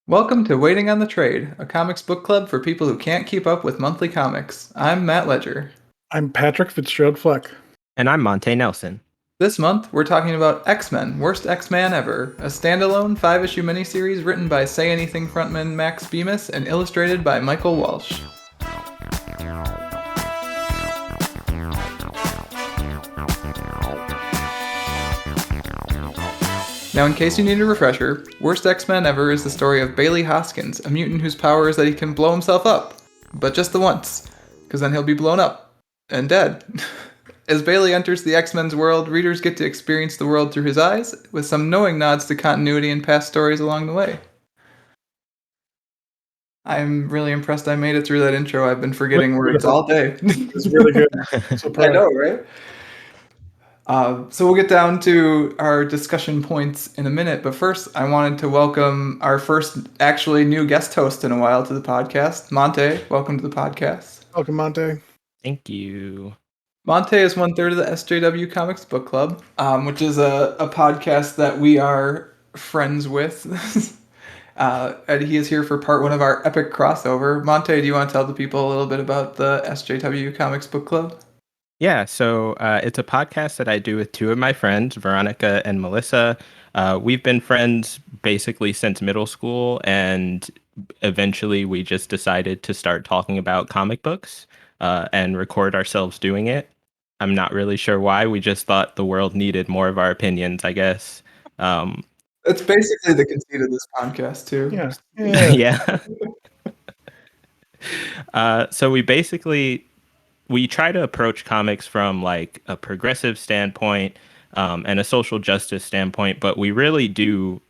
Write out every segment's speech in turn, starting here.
Welcome to Waiting on the Trade, a comics book club for people who can't keep up with monthly comics. I'm Matt Ledger. I'm Patrick Fitzgerald Fleck. And I'm Monte Nelson. This month, we're talking about X-Men, Worst X-Man Ever, a standalone 5-issue miniseries written by Say Anything frontman Max Bemis and illustrated by Michael Walsh. Now, in case you need a refresher, Worst X-Men Ever is the story of Bailey Hoskins, a mutant whose power is that he can blow himself up. But just the once, because then he'll be blown up and dead. As Bailey enters the X-Men's world, readers get to experience the world through his eyes, with some knowing nods to continuity and past stories along the way. I'm really impressed I made it through that intro. I've been forgetting words all day. It's really good. So I know, right? So we'll get down to our discussion points in a minute, but first I wanted to welcome our first actually new guest host in a while to the podcast. Monte, welcome to the podcast. Welcome, Monte. Thank you. Monte is 1/3 of the SJW Comics Book Club, which is a podcast that we are friends with. And he is here for part one of our epic crossover. Monte, do you want to tell the people a little bit about the SJW Comics Book Club? Yeah, so it's a podcast that I do with two of my friends, Veronica and Melissa. We've been friends basically since middle school, and eventually we just decided to start talking about comic books and record ourselves doing it. I'm not really sure why. We just thought the world needed more of our opinions, I guess. It's basically the conceit of this podcast, too. Yeah. So we try to approach comics from like a progressive standpoint and a social justice standpoint, but we really do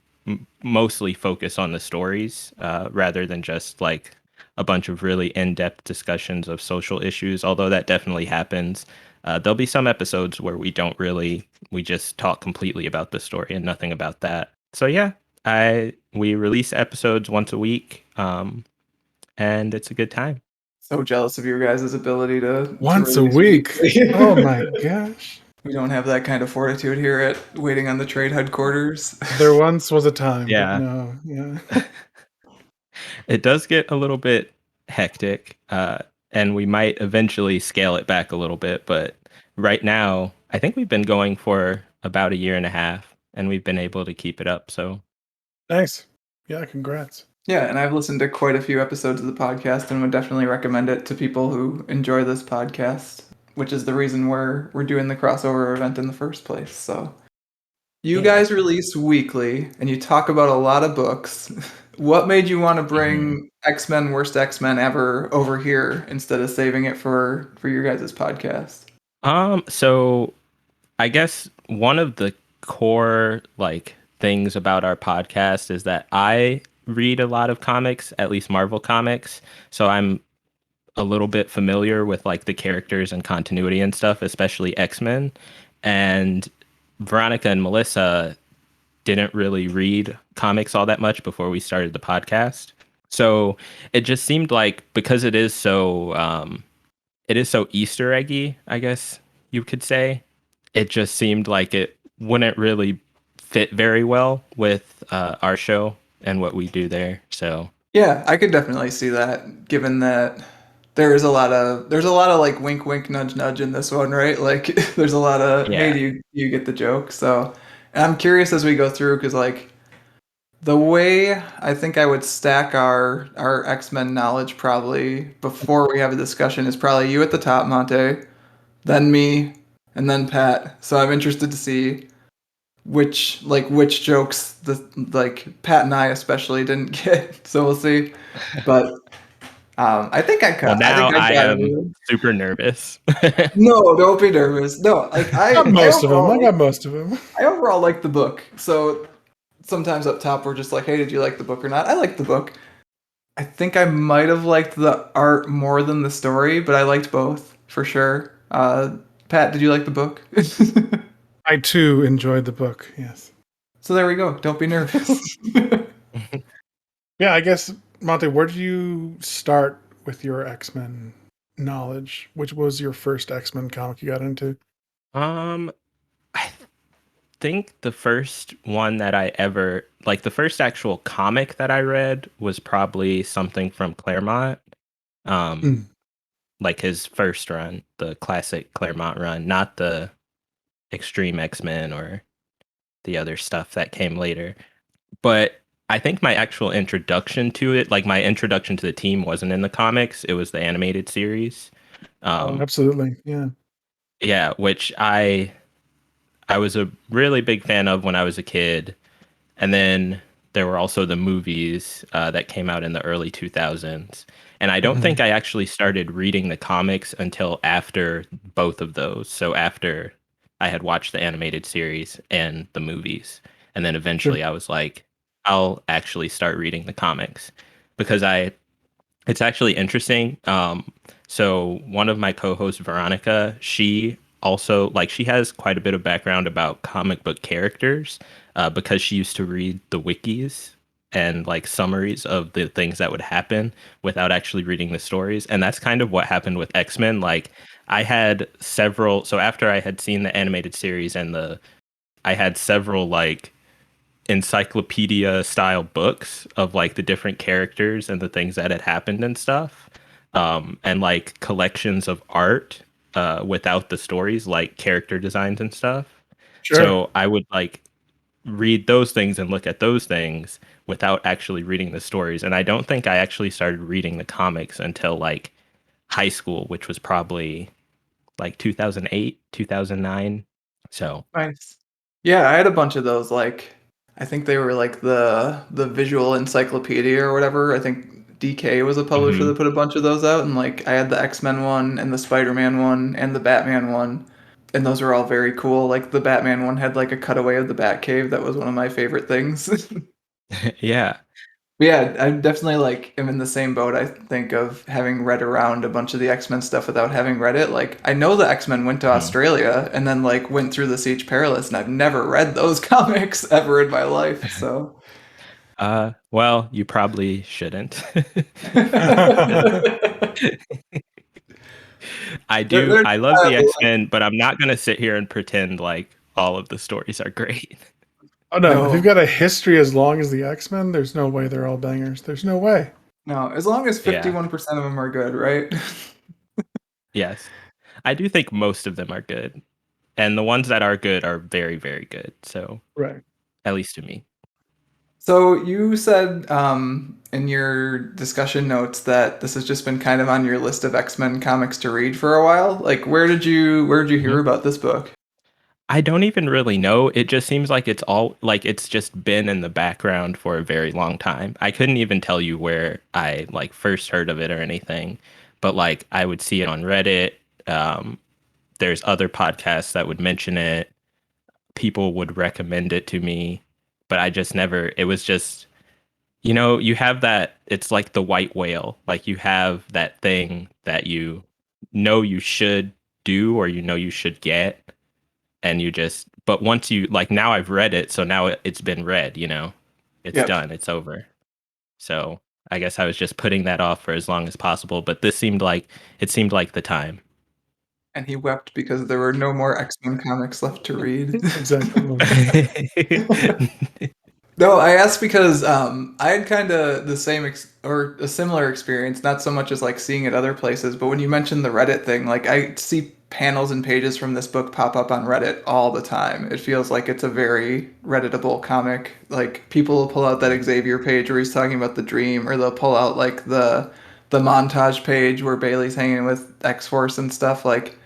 mostly focus on the stories rather than just like a bunch of really in-depth discussions of social issues, although that definitely happens. There'll be some episodes where we just talk completely about the story and nothing about that. So yeah, we release episodes once a week, and it's a good time. So jealous of your guys' ability to Once a week. Oh my gosh. We don't have that kind of fortitude here at Waiting on the Trade headquarters. There once was a time, Yeah. but no. Yeah. It does get a little bit hectic, and we might eventually scale it back a little bit. But right now, I think we've been going for about 1.5 years, and we've been able to keep it up. So Nice. Yeah, congrats. Yeah, and I've listened to quite a few episodes of the podcast and would definitely recommend it to people who enjoy this podcast, which is the reason we're doing the crossover event in the first place. So you guys release weekly and you talk about a lot of books. What made you want to bring X-Men Worst X-Men Ever over here instead of saving it for your guys' podcast? So I guess one of the core like things about our podcast is that I read a lot of comics, at least Marvel comics. So I'm a little bit familiar with like the characters and continuity and stuff, especially X-Men. And Veronica and Melissa didn't really read comics all that much before we started the podcast. So it just seemed like because it is so Easter eggy, I guess you could say, it just seemed like it wouldn't really fit very well with our show and what we do there. So yeah, I could definitely see that, given that there's a lot of like wink wink nudge nudge in this one, right? Like there's a lot of hey, do you get the joke? So and I'm curious as we go through, because like the way I think I would stack our X-Men knowledge probably before we have a discussion is probably you at the top, Monte, then me, and then Pat. So I'm interested to see which jokes Pat and I especially didn't get. So we'll see. But I think I cut. Well, now I am super nervous. No, don't be nervous. No, like I got most of them. I overall like the book. So sometimes up top we're just like, hey, did you like the book or not? I liked the book. I think I might have liked the art more than the story, but I liked both for sure. Pat, did you like the book? I too enjoyed the book, yes. So there we go. Don't be nervous. Yeah, I guess, Monte, where did you start with your X-Men knowledge? Which was your first X-Men comic you got into? I think the first one that I ever like the first actual comic that I read was probably something from Claremont. Um, Mm. like his first run, the classic Claremont run, not the Extreme X-Men or the other stuff that came later. But I think my actual introduction to it, like my introduction to the team wasn't in the comics, it was the animated series. Oh, Um, absolutely. Yeah. yeah, which I was a really big fan of when I was a kid. And then there were also the movies that came out in the early 2000s. And I don't Mhm. think I actually started reading the comics until after both of those. So after I had watched the animated series and the movies. And then Sure. eventually I was like, I'll actually start reading the comics because it's actually interesting. So one of my co-hosts, Veronica, she also like she has quite a bit of background about comic book characters because she used to read the wikis and like summaries of the things that would happen without actually reading the stories. And that's kind of what happened with X-Men. Like I had several, so after I had seen the animated series and I had several like encyclopedia style books of like the different characters and the things that had happened and stuff, and like collections of art without the stories, like character designs and stuff. Sure. So I would like read those things and look at those things without actually reading the stories. And I don't think I actually started reading the comics until like high school, which was probably like 2008, 2009. So, Nice. Yeah, I had a bunch of those. Like, I think they were like the visual encyclopedia or whatever. I think DK was a publisher mhm. that put a bunch of those out, and like I had the X-Men one and the Spider-Man one and the Batman one, and those were all very cool. Like the Batman one had like a cutaway of the Batcave. That was one of my favorite things. Yeah. But yeah, I definitely like am in the same boat. I think of having read around a bunch of the X-Men stuff without having read it. Like I know the X-Men went to Mhm. Australia and then like went through the Siege Perilous, and I've never read those comics ever in my life. So Well, you probably shouldn't. they're I love the viable. X-Men, but I'm not gonna sit here and pretend like all of the stories are great. Oh no, if you've No, got a history as long as the X-Men, there's no way they're all bangers. There's no way. no. As long as Yeah. 51% of them are good, right? Yes. I do think most of them are good. And the ones that are good are very, very good. So, Right. at least to me. So you said in your discussion notes that this has just been kind of on your list of X-Men comics to read for a while. Like, where did you hear Mhm. about this book? I don't even really know. It just seems like it's all like it's just been in the background for a very long time. I couldn't even tell you where I like first heard of it or anything, but like I would see it on Reddit. Um, there's other podcasts that would mention it. People would recommend it to me, but I just never, it was just, you have that, it's like the white whale. Like you have that thing that you know you should do or you know you should get and you just but once you like now I've read it, so now it's been read, it's Yep. done, it's over. So I guess I was just putting that off for as long as possible, but this seemed like it seemed like the time. And he wept because there were no more X-Men comics left to read. Exactly. No, I asked because I had kind of the same or a similar experience, not so much as like seeing it other places, but when you mentioned the Reddit thing, like I see panels and pages from this book pop up on Reddit all the time. It feels like it's a very Redditable comic. Like people will pull out that Xavier page where he's talking about the dream, or they'll pull out like the montage page where Bailey's hanging with X-Force and stuff. Like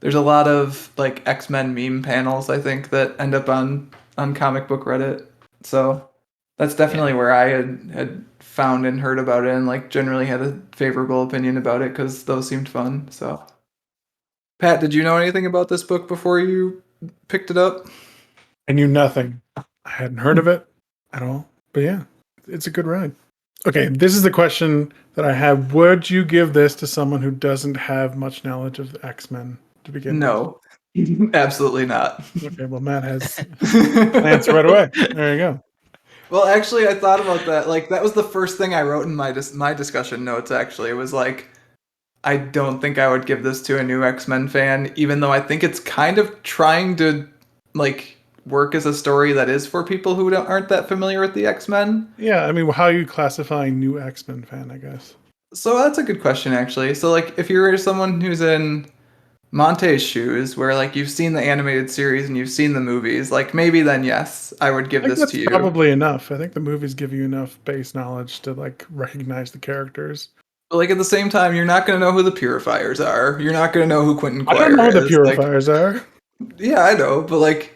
there's a lot of like X-Men meme panels I think that end up on comic book Reddit. So that's definitely Yeah. where I had found and heard about it and like generally had a favorable opinion about it because those seemed fun. So Pat, did you know anything about this book before you picked it up? I knew nothing. I hadn't heard of it at all. But yeah, it's a good ride. Okay, this is the question that I have. Would you give this to someone who doesn't have much knowledge of the X-Men to begin with? No. Absolutely not. Okay, well, Matt has an answer right away. There you go. Well, actually, I thought about that. Like, that was the first thing I wrote in my discussion notes. Actually, it was like, I don't think I would give this to a new X-Men fan, even though I think it's kind of trying to like work as a story that is for people who aren't that familiar with the X-Men? Yeah, I mean, how are you classifying new X-Men fan, I guess? So that's a good question, actually. So, like, if you're someone who's in Monte's shoes, where like you've seen the animated series and you've seen the movies, like maybe then yes, I would give I think this that's to you. probably enough. I think the movies give you enough base knowledge to like recognize the characters. But like at the same time, you're not gonna know who the Purifiers are. You're not gonna know who Quentin I don't know Quire who the is. Like, Purifiers are. yeah, I know, but like,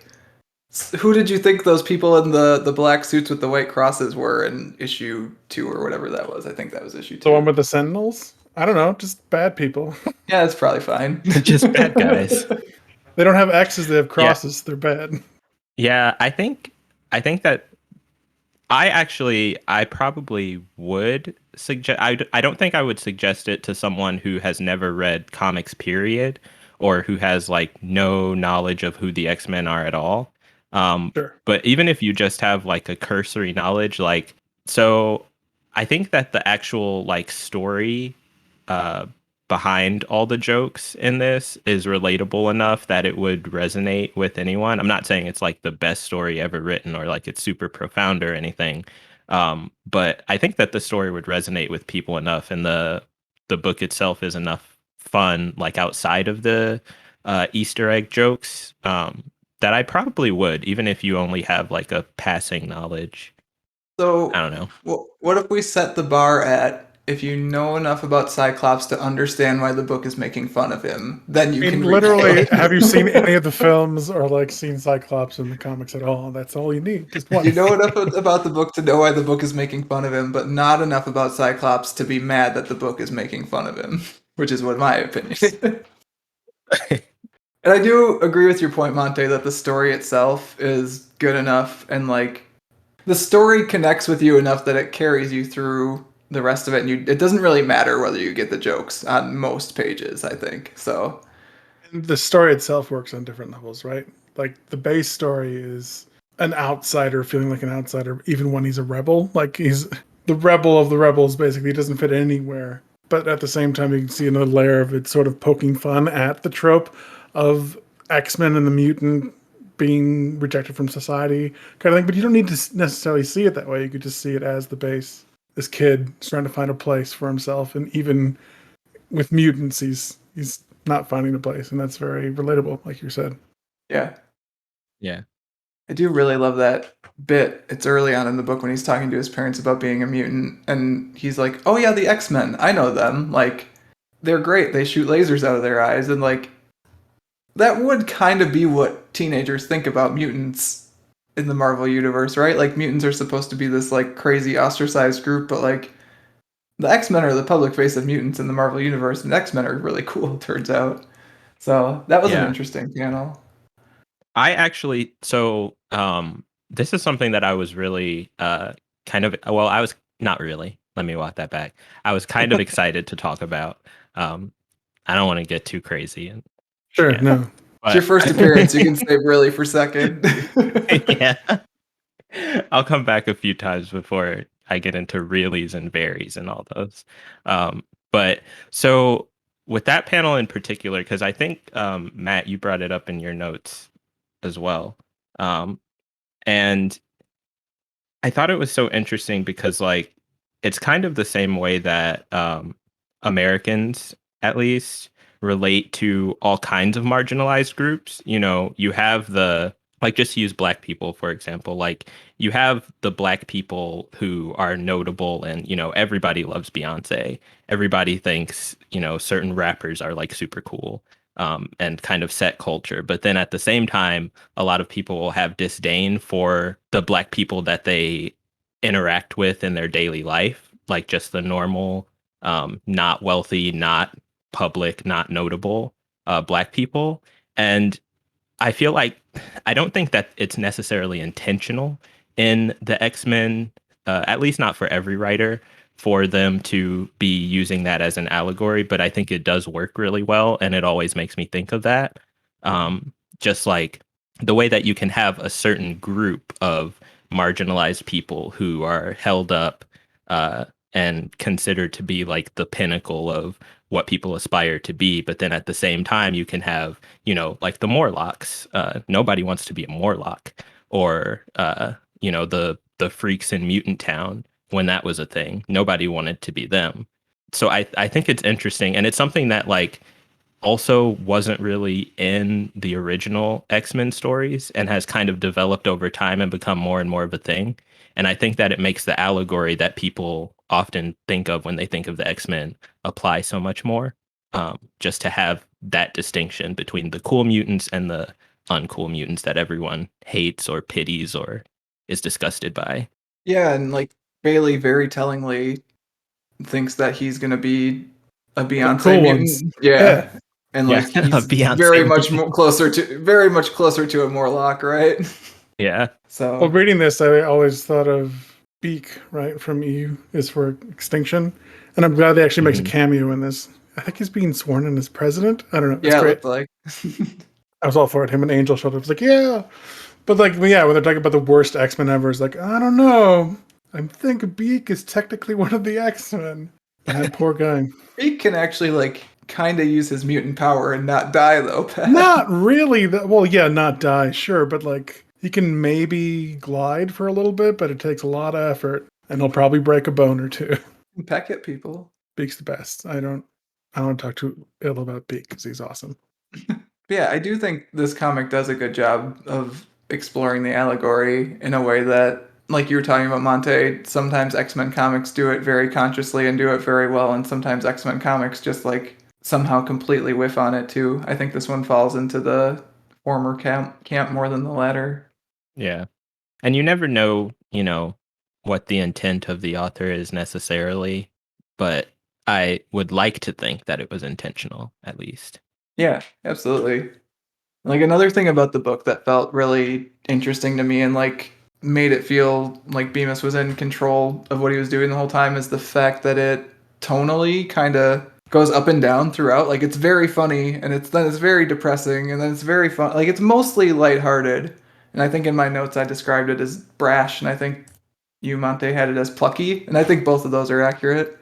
who did you think those people in the black suits with the white crosses were in issue 2 or whatever that was? I think that was issue The one two. with the Sentinels? I don't know, just bad people. Yeah, it's probably fine. Just bad guys. They don't have X's, they have Yeah. crosses. They're bad. Yeah, I think that I probably would suggest. I don't think I would suggest it to someone who has never read comics, period, or who has like no knowledge of who the X-Men are at all. Sure. But even if you just have like a cursory knowledge, like, so I think that the actual like story uh, behind all the jokes in this is relatable enough that it would resonate with anyone. I'm not saying it's like the best story ever written or like it's super profound or anything. But I think that the story would resonate with people enough, and the book itself is enough fun, like outside of the Easter egg jokes, that I probably would, even if you only have like a passing knowledge. I So, don't know. what if we set the bar at if you know enough about Cyclops to understand why the book is making fun of him, then you I mean, can read the literally, have you seen book. any of the films or like seen Cyclops in the comics at all? That's all you need. Just You one. know enough about the book to know why the book is making fun of him, but not enough about Cyclops to be mad that the book is making fun of him, which is what my opinion is. And I do agree with your point, Monte, that the story itself is good enough and like the story connects with you enough that it carries you through the rest of it, and it doesn't really matter whether you get the jokes on most pages, I think. So, And the story itself works on different levels, right? Like the base story is an outsider feeling like an outsider, even when he's a rebel. Like he's the rebel of the rebels, basically. He doesn't fit anywhere. But at the same time, you can see another layer of it sort of poking fun at the trope of X-Men and the mutant being rejected from society kind of thing. But you don't need to necessarily see it that way. You could just see it as the base. This kid is trying to find a place for himself, and even with mutants, he's not finding a place, and that's very relatable, like you said. yeah. Yeah. I do really love that bit. It's early on in the book when he's talking to his parents about being a mutant, and he's like, "Oh yeah, the X-Men. I know them. Like, they're great. They shoot lasers out of their eyes." And like, that would kind of be what teenagers think about mutants in the Marvel universe, right? Like, mutants are supposed to be this like crazy ostracized group, but like, the X-Men are the public face of mutants in the Marvel universe, and X-Men are really cool. Turns out. So that was an Yeah. interesting panel. I actually, so this is something that I was really kind of, well, I was not really. Let me walk that back. I was kind of excited to talk about. Um I don't want to get too crazy, and Sure, yeah. no. It's your But first appearance. You can say really for second. yeah. I'll come back a few times before I get into reallys and varies and all those. But so with that panel in particular, because I think Matt, you brought it up in your notes as well. Um, and I thought it was so interesting because like it's kind of the same way that Americans at least relate to all kinds of marginalized groups. You know, you have the, like, just use black people for example. Like you have the black people who are notable, and you know everybody loves Beyonce. Everybody thinks, you know, certain rappers are like super cool, and kind of set culture. But then at the same time, a lot of people will have disdain for the black people that they interact with in their daily life, like just the normal, not wealthy, not public, not notable black people. And I feel like I don't think that it's necessarily intentional in the X-Men, at least not for every writer, for them to be using that as an allegory, but I think it does work really well, and it always makes me think of that. Just like the way that you can have a certain group of marginalized people who are held up and considered to be like the pinnacle of what people aspire to be. But then at the same time, you can have, like the Morlocks. Nobody wants to be a Morlock, or the freaks in Mutant Town when that was a thing. Nobody wanted to be them. So I think it's interesting, and it's something that like also wasn't really in the original X-Men stories and has kind of developed over time and become more and more of a thing. And I think that it makes the allegory that people often think of when they think of the X-Men apply so much more. Just to have that distinction between the cool mutants and the uncool mutants that everyone hates or pities or is disgusted by. Yeah, and like Bailey very tellingly thinks that he's gonna be a The Beyonce cool ones. mutant. Yeah. Yeah. And Yeah, like he's very Beyonce much mutant. very much closer to a Morlock, right? Yeah. Well, So reading this, I always thought of Beak, right, from EU is for extinction. And I'm glad they actually makes a Mhm. cameo in this. I think he's being sworn in as president. I don't know. It's yeah, it great. looked like. I was all for it. Him and Angel showed up. I was like, yeah. But like, yeah, when they're talking about the worst X-Men ever, it's like, I don't know. I think Beak is technically one of the X-Men. That poor guy. He can actually like kind of use his mutant power and not die though, Pat. Not really. Well, yeah, not die, sure, but like he can maybe glide for a little bit, but it takes a lot of effort, and he'll probably break a bone or two. Peck at people. Beak's the best. I don't want to talk too ill about Beak because he's awesome. Yeah, I do think this comic does a good job of exploring the allegory in a way that, like you were talking about, Monte, sometimes X-Men comics do it very consciously and do it very well, and sometimes X-Men comics just like somehow completely whiff on it too. I think this one falls into the former camp more than the latter. Yeah. And you never know, what the intent of the author is necessarily, but I would like to think that it was intentional, at least. Yeah, absolutely. Like another thing about the book that felt really interesting to me and like made it feel like Bemis was in control of what he was doing the whole time is the fact that it tonally kind of goes up and down throughout. Like it's very funny and it's very depressing and then it's very fun. Like it's mostly lighthearted. And I think in my notes I described it as brash and I think you Monte had it as plucky and I think both of those are accurate.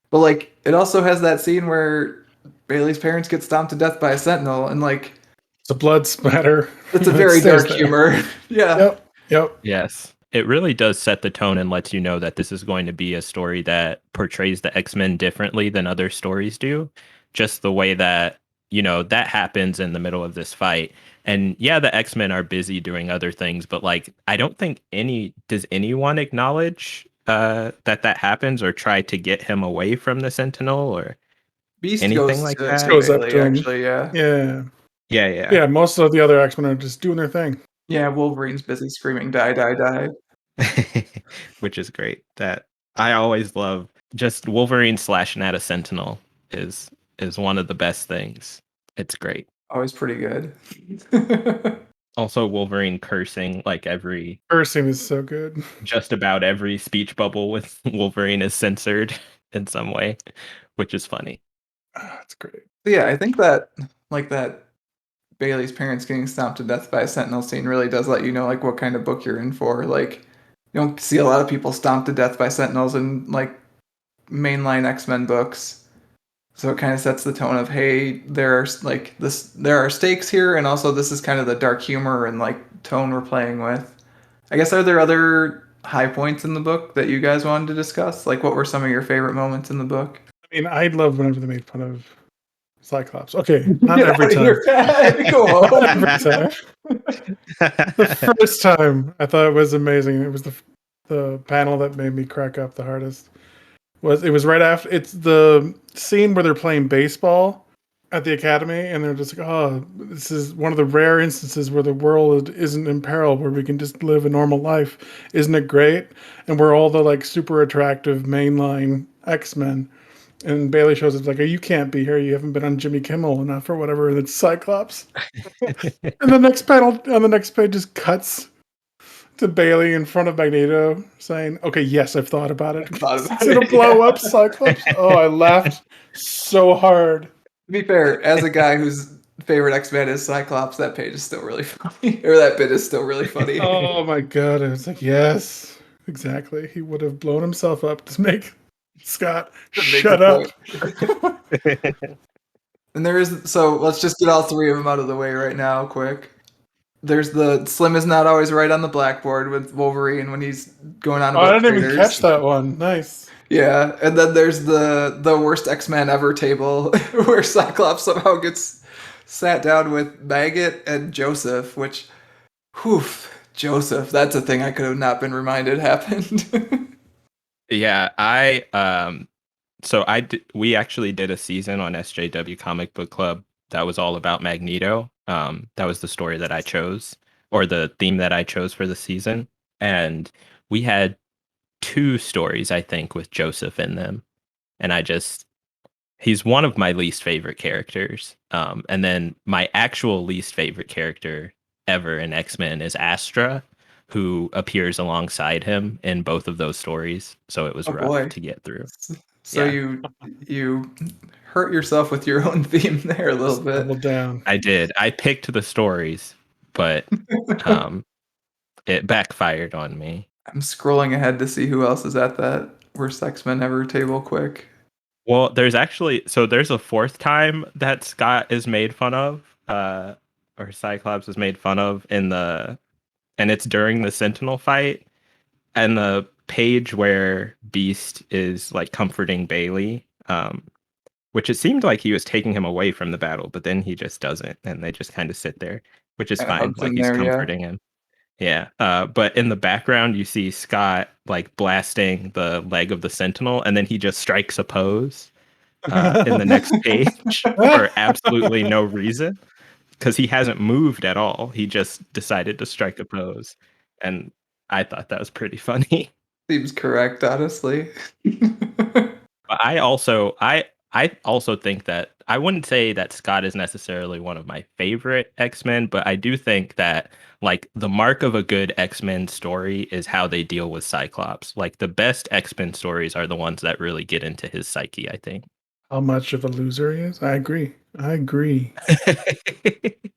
But like it also has that scene where Bailey's parents get stomped to death by a sentinel and like It's a blood spatter. it's a It very stays dark there. humor. Yeah. Yep. Yes. It really does set the tone and lets you know that this is going to be a story that portrays the X-Men differently than other stories do. Just the way that, that happens in the middle of this fight. And yeah, the X-Men are busy doing other things, but like I don't think does anyone acknowledge that happens or try to get him away from the Sentinel or Beast anything goes like to that? Goes up Bailey, to him. actually, yeah. Yeah. Yeah, yeah. Yeah, most of the other X-Men are just doing their thing. Yeah, Wolverine's busy screaming, die, die, die. Which is great. That I always love just Wolverine slashing at a Sentinel is one of the best things. It's great. Always pretty good. Also, Wolverine cursing like Cursing is so good. just about every speech bubble with Wolverine is censored in some way, which is funny. That's great. Yeah, I think that like that Bailey's parents getting stomped to death by a sentinel scene really does let you know like what kind of book you're in for. Like you don't see a lot of people stomped to death by sentinels in like mainline X-Men books. So it kind of sets the tone of hey, there are stakes here and also this is kind of the dark humor and like tone we're playing with. I guess are there other high points in the book that you guys wanted to discuss? Like what were some of your favorite moments in the book? I mean, I love whenever they made fun of Cyclops. Okay, not Get every out of time. here, Pat. Go Not home. every time. The first time I thought it was amazing. It was the panel that made me crack up the hardest. It was right after it's the scene where they're playing baseball at the academy and they're just like, oh, this is one of the rare instances where the world isn't in peril, where we can just live a normal life. Isn't it great? And we're all the like super attractive mainline X-Men. And Bailey shows up like, oh, you can't be here. You haven't been on Jimmy Kimmel enough or whatever. And it's Cyclops. And the next panel on the next page just cuts to Bailey in front of Magneto saying, okay, yes, I've thought about it. Thought about It's gonna it, blow yeah. up Cyclops. Oh, I laughed so hard. To be fair, as a guy whose favorite X-Men is Cyclops, that page is still really funny. Or that bit is still really funny. Oh my god. I was like, yes. Exactly. He would have blown himself up to make Scott To make the shut up. point. And so let's just get all three of them out of the way right now, quick. There's the Slim is not always right on the blackboard with Wolverine when he's going on Oh, I about didn't even traders. catch that one. Nice. Yeah, and then there's the worst X-Men ever table where Cyclops somehow gets sat down with Maggot and Joseph, which, whew, Joseph, that's a thing I could have not been reminded happened. Yeah, we actually did a season on SJW Comic Book Club that was all about Magneto. That was the story that I chose, or the theme that I chose for the season. And we had two stories, I think, with Joseph in them. And he's one of my least favorite characters. And then my actual least favorite character ever in X-Men is Astra, who appears alongside him in both of those stories. So it was Oh rough boy. to get through. So Yeah, you hurt yourself with your own theme there a little Just bit. double down. I did. I picked the stories, but um, it backfired on me. I'm scrolling ahead to see who else is at that worst X-Men ever table quick. Well, there's a fourth time that Scott is made fun of, or Cyclops is made fun of and it's during the Sentinel fight, and the page where Beast is like comforting Bailey, which it seemed like he was taking him away from the battle, but then he just doesn't, and they just kind of sit there, which is Kind of fine. hugs Like him he's there, yeah. comforting him. Yeah. But in the background, you see Scott like blasting the leg of the Sentinel, and then he just strikes a pose in the next page for absolutely no reason because he hasn't moved at all. He just decided to strike a pose. And I thought that was pretty funny. Seems correct, honestly. But I also think that I wouldn't say that Scott is necessarily one of my favorite X-Men, but I do think that like the mark of a good X-Men story is how they deal with Cyclops. Like the best X-Men stories are the ones that really get into his psyche, I think. How much of a loser he is? I agree. I agree.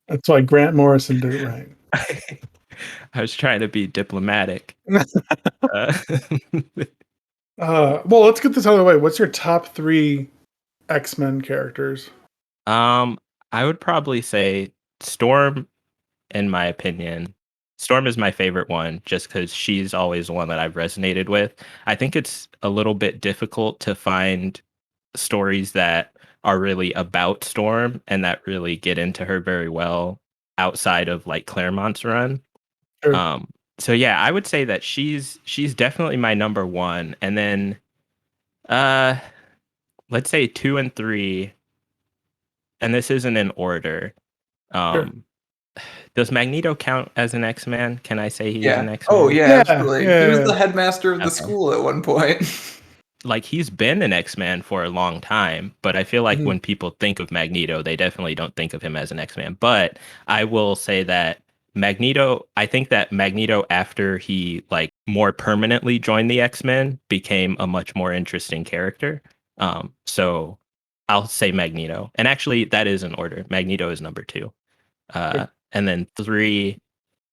That's why Grant Morrison did it right. I was trying to be diplomatic. Uh, Well, let's get this out of the way. What's your top 3 X-Men characters? um, I would probably say Storm, in my opinion. Storm is my favorite one just because she's always the one that I've resonated with. I think it's a little bit difficult to find stories that are really about Storm and that really get into her very well outside of like Claremont's run. Sure. Um, so yeah, I would say that she's definitely my number one. And then uh let's say 2 and 3, and this isn't in order. Sure. Um does Magneto count as an X-Man? Can I say he's Yeah. an Oh, X-Man? yeah, Yeah, absolutely. He was yeah. the headmaster of the Okay. school at one point. Like he's been an X-Man for a long time, but I feel like Mhm. when people think of Magneto, they definitely don't think of him as an X-Man. But I will say that I think that Magneto, after he like more permanently joined the X-Men, became a much more interesting character. So I'll say Magneto. And actually that is in order. Magneto is number 2. Sure. And then 3.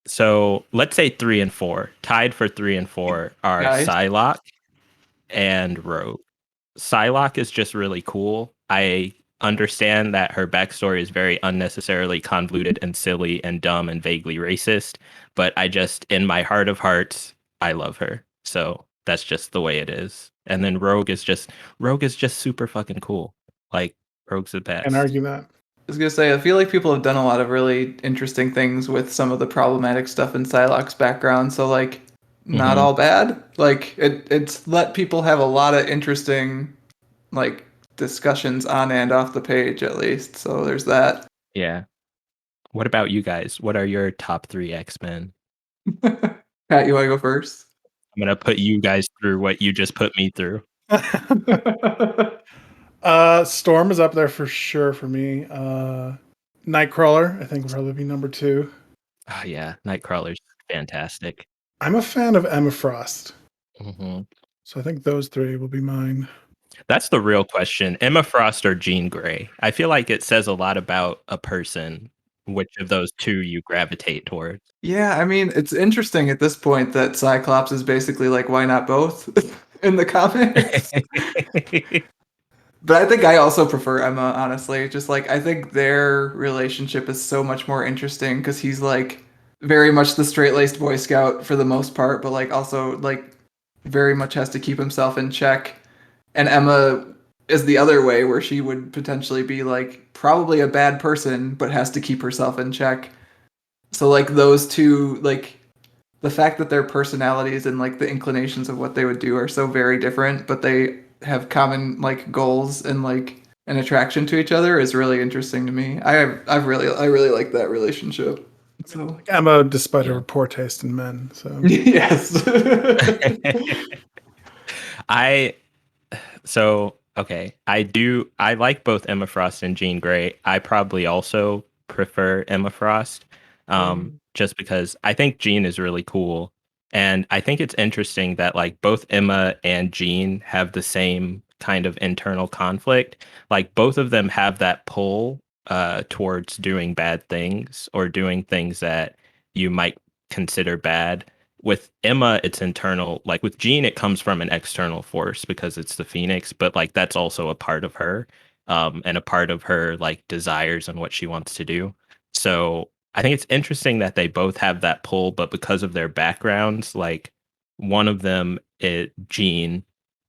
So let's say 3 and 4. Tied for 3 and 4 are Nice. Psylocke and Rogue. Psylocke is just really cool. I understand that her backstory is very unnecessarily convoluted and silly and dumb and vaguely racist, but in my heart of hearts, I love her. So that's just the way it is. And then Rogue is just super fucking cool. Like Rogue's the Can't best. argue that. I was gonna say, I feel like people have done a lot of really interesting things with some of the problematic stuff in Psylocke's background. So like, not Hmm. all bad. Like it's let people have a lot of interesting like discussions on and off the page at least. So there's that. Yeah. What about you guys? What are your top 3 X-Men? Pat, you want to go first? I'm gonna put you guys through what you just put me through. Storm is up there for sure for me. Nightcrawler, I think, will probably be number 2. Oh yeah, Nightcrawler's fantastic. I'm a fan of Emma Frost, Hmm. so I think those 3 will be mine. That's the real question. Emma Frost or Jean Grey? I feel like it says a lot about a person which of those two you gravitate towards. Yeah, I mean, it's interesting at this point that Cyclops is basically like, why not both in the comics? But I think I also prefer Emma, honestly. Just like, I think their relationship is so much more interesting because he's like very much the straight-laced Boy Scout for the most part, but like also like very much has to keep himself in check. And Emma is the other way, where she would potentially be like probably a bad person, but has to keep herself in check. So like those two, like the fact that their personalities and like the inclinations of what they would do are so very different, but they have common like goals and like an attraction to each other is really interesting to me. I really like that relationship. I mean, So like Emma, despite Yeah. her poor taste in men. So yes. I okay. I like both Emma Frost and Jean Grey. I probably also prefer Emma Frost. Just because I think Jean is really cool. And I think it's interesting that like both Emma and Jean have the same kind of internal conflict. Like both of them have that pull towards doing bad things or doing things that you might consider bad. With Emma, it's internal. Like with Jean, it comes from an external force because it's the Phoenix, but like that's also a part of her, and a part of her like desires and what she wants to do. So I think it's interesting that they both have that pull, but because of their backgrounds, like one of them, Jean,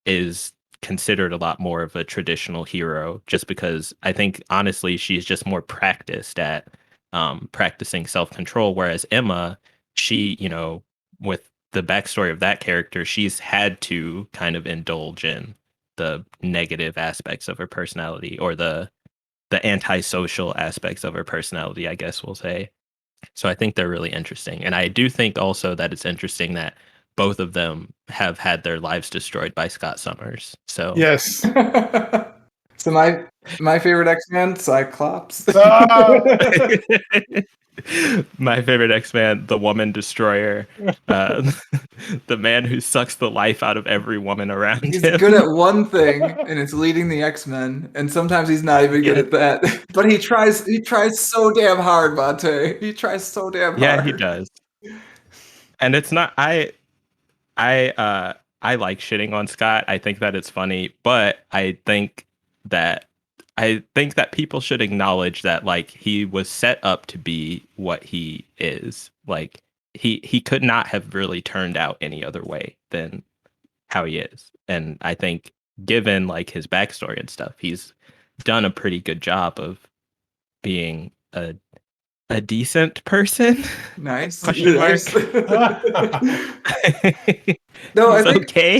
is considered a lot more of a traditional hero, just because I think honestly she's just more practiced at practicing self control, whereas Emma, she, with the backstory of that character, she's had to kind of indulge in the negative aspects of her personality or the antisocial aspects of her personality, I guess we'll say. So I think they're really interesting. And I do think also that it's interesting that both of them have had their lives destroyed by Scott Summers. So yes. So my favorite X-Men, Cyclops. Ah! my favorite X-Man, the Woman Destroyer, uh, the man who sucks the life out of every woman around He's him. good at one thing, and it's leading the X-Men, and sometimes he's not even good Yeah. at that. But he tries so damn hard, Monte. He tries so damn Yeah, he hard. does. And it's not I like shitting on Scott. I think that it's funny, but that I think that people should acknowledge that like he was set up to be what he is. Like he could not have really turned out any other way than how he is. And I think given like his backstory and stuff, he's done a pretty good job of being a decent person. Nice, Question nice. mark. No, I He's think okay.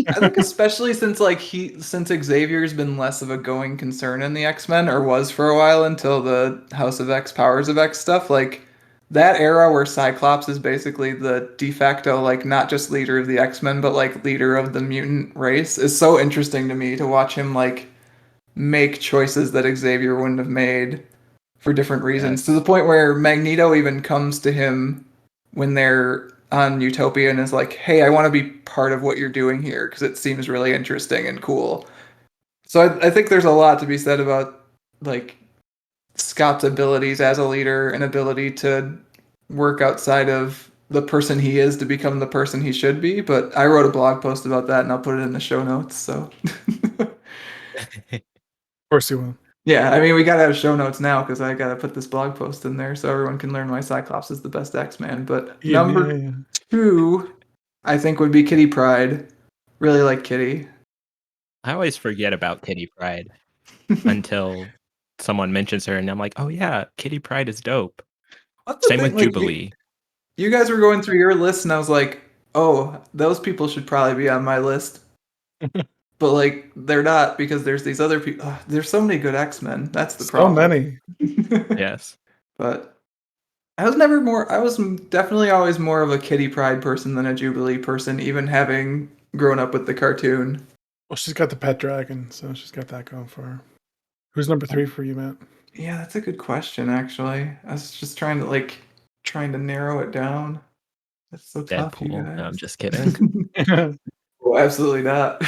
I think especially since Xavier's been less of a going concern in the X-Men, or was for a while until the House of X, Powers of X stuff, like that era where Cyclops is basically the de facto, like not just leader of the X-Men, but like leader of the mutant race, is so interesting to me to watch him like make choices that Xavier wouldn't have made for different reasons, to the Yes. point where Magneto even comes to him when they're on Utopia and is like, "Hey, I want to be part of what you're doing here because it seems really interesting and cool." So I think there's a lot to be said about like Scott's abilities as a leader and ability to work outside of the person he is to become the person he should be. But I wrote a blog post about that and I'll put it in the show notes. So Of course you will. yeah, I mean, we gotta have show notes now because I gotta put this blog post in there so everyone can learn why Cyclops is the best X-Man. But Yeah, number yeah, yeah. two, I think would be Kitty Pryde. Really like Kitty. I always forget about Kitty Pryde until someone mentions her, and I'm like, oh yeah, Kitty Pryde is dope. What's the Same thing? with Like Jubilee. you guys were going through your list, and I was like, oh, those people should probably be on my list. But like, they're not because there's these other people. There's so many good X-Men. That's the So problem. many. Yes. But I was never more. I was definitely always more of a Kitty Pryde person than a Jubilee person, even having grown up with the cartoon. Well, she's got the pet dragon, so she's got that going for her. Who's number 3 for you, Matt? Yeah, that's a good question, actually. I was just trying to narrow it down. That's so tough, you Deadpool. No, I'm guys. just kidding. Well, absolutely not.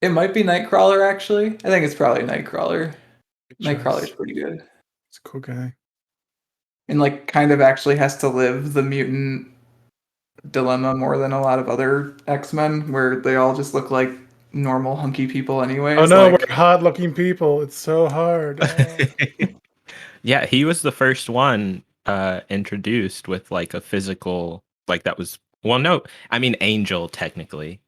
It might be Nightcrawler, actually. I think it's probably Nightcrawler. Good Nightcrawler's choice. pretty good. He's a cool guy. And like kind of actually has to live the mutant dilemma more than a lot of other X-Men, where they all just look like normal hunky people Oh anyways. no, we're Like, hot-looking people. It's so hard. Yeah, he was the first one introduced with like a physical, like that was, well, no, I mean Angel technically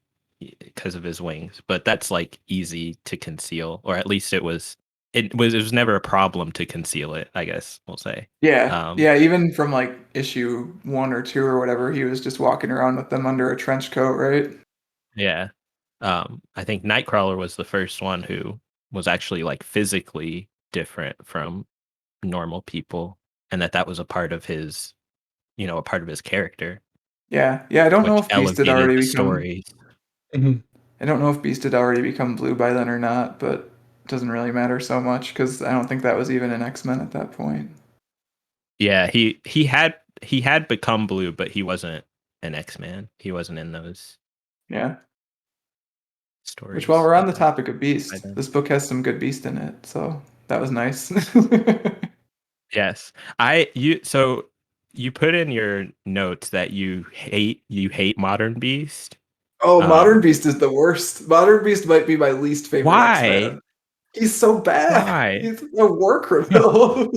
because of his wings, but that's like easy to conceal, or at least it was never a problem to conceal it, I guess we'll say. yeah, Um, yeah, even from like issue 1 or 2 or whatever, he was just walking around with them under a trench coat, right? yeah. I think Nightcrawler was the first one who was actually like physically different from normal people, and that was a part of his, a part of his character, Yeah, yeah, I don't know which if Beast had elevated already the become stories. Mhm. I don't know if Beast had already become blue by then or not, but it doesn't really matter so much because I don't think that was even an X-Men at that point. Yeah, he had become blue, but he wasn't an X-Man. He wasn't in those Yeah. Which, while stories we're on the topic of by Beast, then. this book has some good Beast in it, so that was nice. Yes. So you put in your notes that you hate Modern Beast. Oh, Modern Um, Beast is the worst. Modern Beast might be my least favorite why? X-Man. He's so bad. Why? He's a war criminal.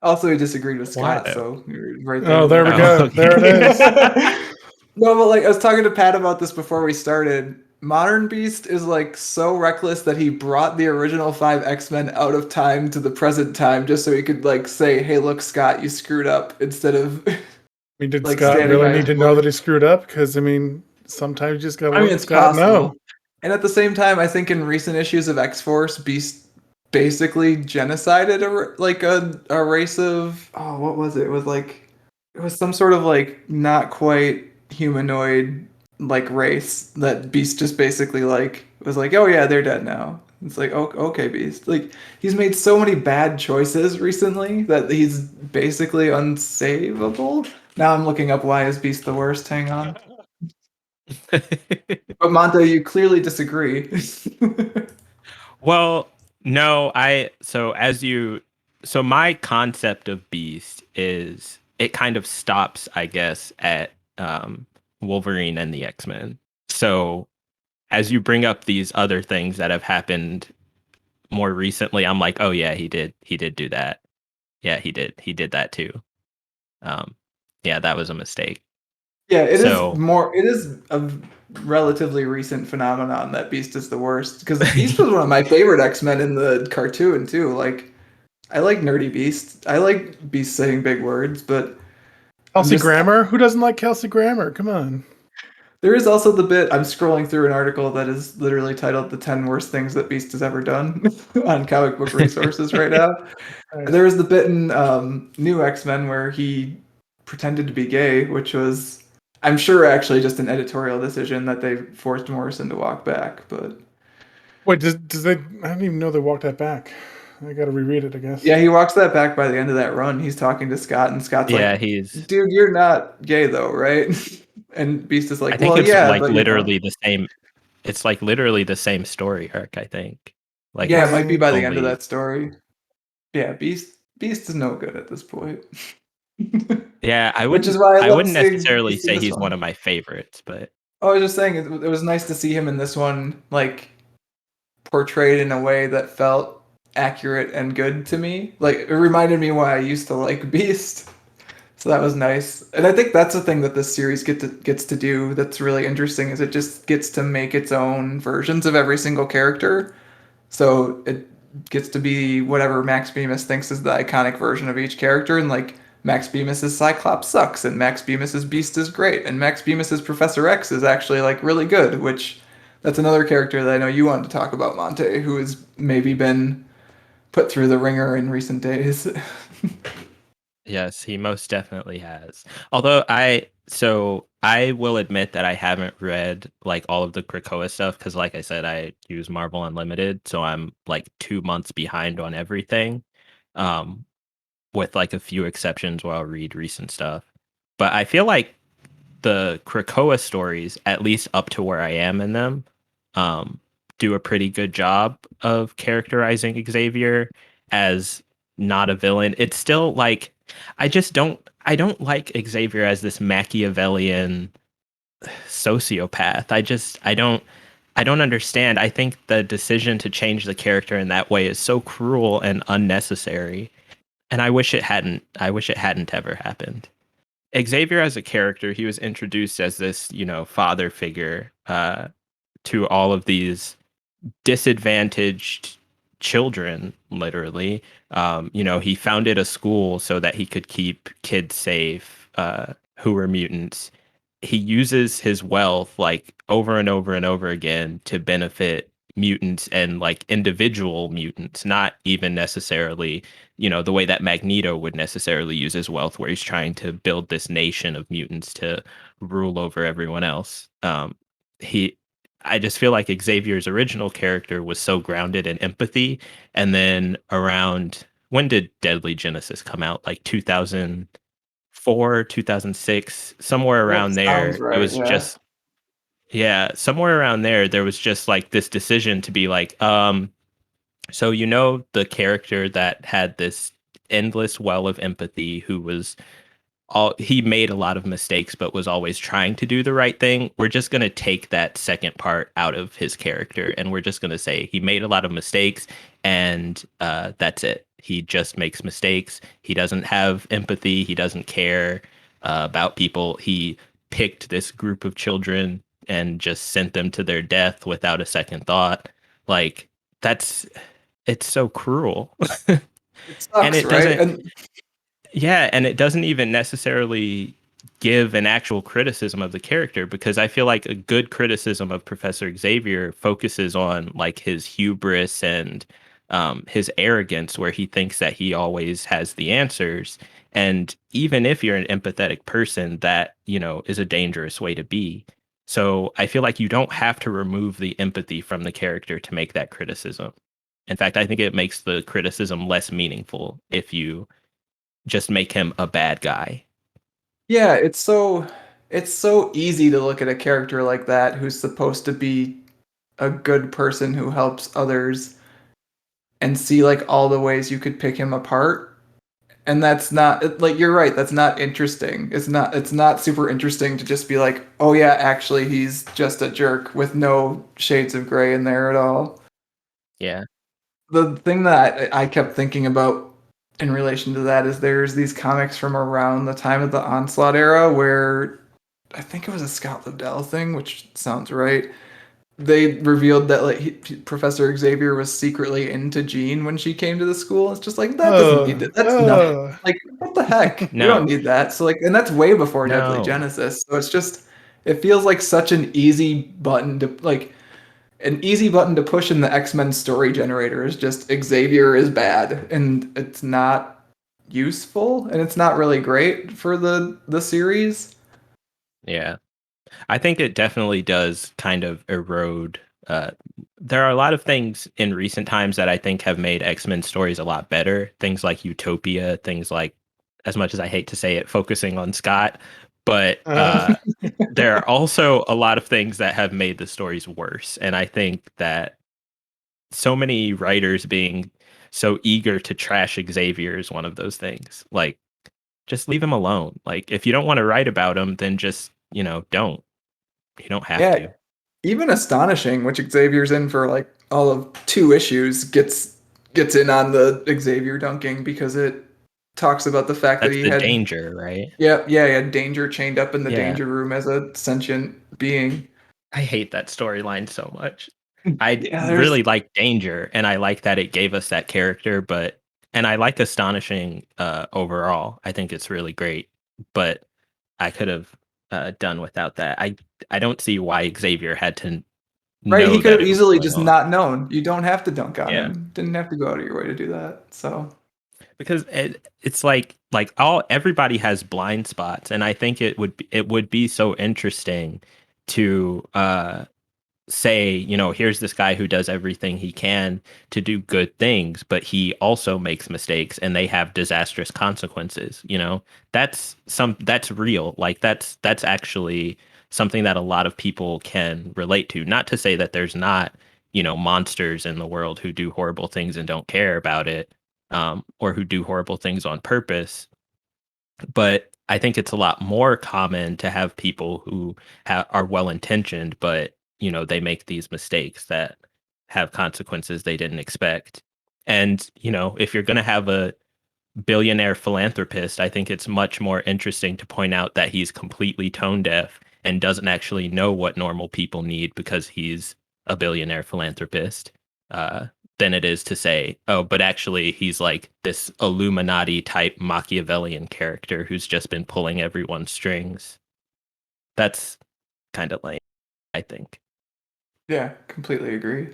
Also, he disagreed with Why Scott, though? so you're right there, Oh, there we buddy. Oh, go. There it is. okay. No, but like I was talking to Pat about this before we started. Modern Beast is like so reckless that he brought the original 5 X-Men out of time to the present time just so he could like say, "Hey, look, Scott, you screwed up," instead of I mean, did like Scott standing really by his need to know that word. he screwed up? Because I mean, sometimes you just gotta I mean, let it's Scott know. possible. And at the same time, I think in recent issues of X-Force, Beast basically genocided a race of, oh, what was it? It was like it was some sort of like not quite humanoid like race that Beast just basically like was like, "Oh yeah, they're dead now." It's like, "Oh, okay, Beast." Like he's made so many bad choices recently that he's basically unsavable. Now I'm looking up why is Beast the worst. Hang on. But Monte, you clearly disagree. Well, no, so my concept of Beast is it kind of stops, I guess, at Wolverine and the X-Men. So as you bring up these other things that have happened more recently, I'm like, oh yeah, he did do that. Yeah, he did that too. Um, yeah, that was a mistake. Yeah, it is So more. It is a relatively recent phenomenon that Beast is the worst because Beast was one of my favorite X-Men in the cartoon too. Like I like nerdy Beast. I like Beast saying big words, but I'm Kelsey just Grammer? Who doesn't like Kelsey Grammer? Come on. there is also the bit I'm scrolling through an article that is literally titled "The 10 Worst Things That Beast Has Ever Done" on comic book resources right now. Nice. There was the bit in New X-Men where he pretended to be gay, which was, I'm sure, actually just an editorial decision that they forced Morrison to walk back. But Wait, does they? I didn't even know they walked that back. I got to reread it, I guess. yeah, he walks that back by the end of that run. He's talking to Scott, and Scott's yeah, like, "Dude, you're not gay though, right?" And Beast is I like, think "Well, it's yeah, like but you know." literally the same. It's like literally the same story arc, I think. Like Yeah, it might it's be by the end of only that story. Yeah, Beast is no good at this point. Yeah, I Which is wouldn't why I I love wouldn't seeing necessarily Beast in say this he's one one. of my favorites, but Oh, I was just saying it was nice to see him in this one, like portrayed in a way that felt accurate and good to me. Like it reminded me why I used to like Beast. So that was nice. And I think that's the thing that this series gets to do that's really interesting is it just gets to make its own versions of every single character. So it gets to be whatever Max Bemis thinks is the iconic version of each character and like Max Bemis's Cyclops sucks and Max Bemis's Beast is great and Max Bemis's Professor X is actually like really good, which that's another character that I know you wanted to talk about, Monte, who has maybe been put through the ringer in recent days. yes, he most definitely has. Although I will admit that I haven't read like all of the Krakoa stuff because like I said, I use Marvel Unlimited, so I'm like 2 months behind on everything. Um, with like a few exceptions where I'll read recent stuff. But I feel like the Krakoa stories, at least up to where I am in them, um, do a pretty good job of characterizing Xavier as not a villain. It's still like I don't like Xavier as this Machiavellian sociopath. I don't understand. I think the decision to change the character in that way is so cruel and unnecessary. And I wish it hadn't ever happened. Xavier as a character, he was introduced as this, you know, father figure to all of these disadvantaged children, literally. You know, he founded a school so that he could keep kids safe who were mutants. He uses his wealth like over and over and over again to benefit mutants and like individual mutants, not even necessarily, you know, the way that Magneto would necessarily use his wealth, where he's trying to build this nation of mutants to rule over everyone else. He I just feel like Xavier's original character was so grounded in empathy. And then around when did Deadly Genesis come out? Like 2004, 2006, somewhere That around sounds there. It right. was Yeah. just, yeah, somewhere around there was just like this decision to be like, so you know, the character that had this endless well of empathy who was he made a lot of mistakes but was always trying to do the right thing. We're just going to take that second part out of his character and we're just going to say he made a lot of mistakes and that's it. He just makes mistakes. He doesn't have empathy. He doesn't care about people. He picked this group of children and just sent them to their death without a second thought. Like that's it's so cruel. It And sucks, it right? doesn't And yeah, and it doesn't even necessarily give an actual criticism of the character because I feel like a good criticism of Professor Xavier focuses on like his hubris and his arrogance, where he thinks that he always has the answers. And even if you're an empathetic person, that, you know, is a dangerous way to be. So I feel like you don't have to remove the empathy from the character to make that criticism. In fact, I think it makes the criticism less meaningful if you just make him a bad guy. yeah, it's so easy to look at a character like that who's supposed to be a good person who helps others and see like all the ways you could pick him apart. And that's not like you're right, that's not interesting. It's not super interesting to just be like, "Oh yeah, actually he's just a jerk with no shades of gray in there at all." Yeah. The thing that I kept thinking about in relation to that is there's these comics from around the time of the Onslaught era where I think it was a Scott Lobdell thing, which sounds right. They revealed that like Professor Xavier was secretly into Jean when she came to the school. It's just like that doesn't need to. That's nothing. Uh, Like what the heck? We don't No. need that. So like, and that's way before Deadly No. Genesis. So it's just it feels like such an easy button to like an easy button to push in the X-Men story generator is just Xavier is bad and it's not useful and it's not really great for the series. Yeah. I think it definitely does kind of erode. Uh, there are a lot of things in recent times that I think have made X-Men stories a lot better. Things like Utopia, things like, as much as I hate to say it, focusing on Scott. But uh, there are also a lot of things that have made the stories worse. And I think that so many writers being so eager to trash Xavier is one of those things. Like, just leave him alone. Like, if you don't want to write about him, then just, you know, don't. You don't have Yeah, to. even Astonishing, which Xavier's in for like all of 2 issues, gets in on the Xavier dunking because it talks about the fact that That's he the had danger, right? he had Danger chained up in the Yeah. danger room as a sentient being. I hate that storyline so much. I Yeah, there's really like Danger and I like that it gave us that character, but and I like Astonishing overall. I think it's really great, but I could have done without that. I don't see why Xavier had to right. He know could that have it was easily going just on. not known. You don't have to dunk on Yeah. him. Didn't have to go out of your way to do that. So Because it's like all everybody has blind spots and I think it would be so interesting to say, you know, here's this guy who does everything he can to do good things, but he also makes mistakes and they have disastrous consequences, you know. That's real. Like that's actually something that a lot of people can relate to. Not to say that there's not, you know, monsters in the world who do horrible things and don't care about it. or who do horrible things on purpose. But I think it's a lot more common to have people who are well intentioned, but they make these mistakes that have consequences they didn't expect. And if you're going to have a billionaire philanthropist, I think it's much more interesting to point out that he's completely tone deaf and doesn't actually know what normal people need because he's a billionaire philanthropist, uh, than it is to say, oh, but actually he's like this Illuminati type Machiavellian character who's just been pulling everyone's strings. That's kind of lame, I think. Yeah, completely agree.